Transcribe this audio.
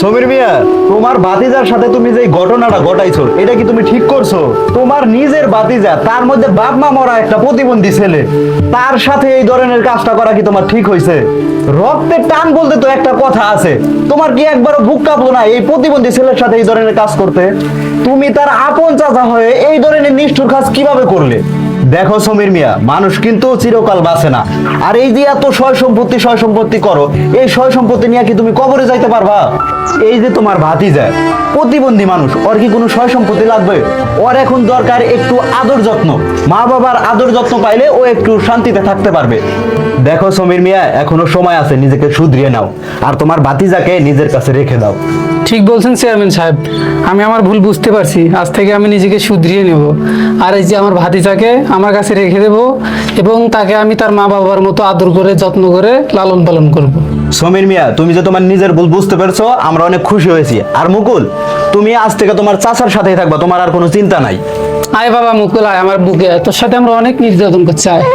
সমীর মিয়া, তোমার ভাতিজার সাথে তুমি যে ঘটনাটা ঘটাইছো এটা কি তুমি ঠিক করছো? তোমার নিজের ভাতিজা, তার মধ্যে বাপ মা মরা একটা প্রতিবন্ধী ছেলে, তার সাথে এই ধরনের কাজটা করা কি তোমার ঠিক হয়েছে? রক্তের টান বলতে তো একটা কথা আছে, তোমার কি একবারও বুক কাঁপলো না এই প্রতিবন্ধী ছেলের সাথে এই ধরনের কাজ করতে? তুমি তার আপন চাচা হয়ে এই ধরনের নিষ্ঠুর কাজ কিভাবে করলে? দেখো সমীর মিয়া, মানুষ কিন্তু চিরকাল বাঁচে না। আর এই যে এত সয় সম্পত্তি করো, এই সয় সম্পত্তি নিয়ে কি তুমি কবরে যাইতে পারবা? এই যে তোমার ভাতিজা প্রতিবন্ধী মানুষ, ওর কি কোনো সয় সম্পত্তি লাগবে? ওর এখন দরকার একটু আদর যত্ন, মা বাবার আদর যত্ন পাইলে ও একটু শান্তিতে থাকতে পারবে। দেখো সমীর মিয়া, এখনো সময় আছে, নিজেকে শুধরিয়ে নাও আর তোমার ভাতিজাকে নিজের কাছে রেখে দাও। ঠিক বলছেন চেয়ারম্যান সাহেব, আমি আমার ভুল বুঝতে পারছি, আজ থেকে আমি নিজেকে শুধরিয়ে নেব। আর এই যে আমার ভাতিজাকে আমার কাছে রেখে দেব এবং তাকে আমি তার মা বাবার মতো আদর করে যত্ন করে লালন পালন করব। সমীর মিয়া, তুমি যে তোমার নিজের ভুল বুঝতে পেরেছো, আমরা অনেক খুশি হয়েছি। আর মুকুল, তুমি আজ থেকে তোমার চাচার সাথেই থাকবা, তোমার আর কোনো চিন্তা নাই। আয় বাবা মুকুল, আয় আমার বুকে, তোর সাথে আমরা অনেক নির্যাতন করছি, আয়।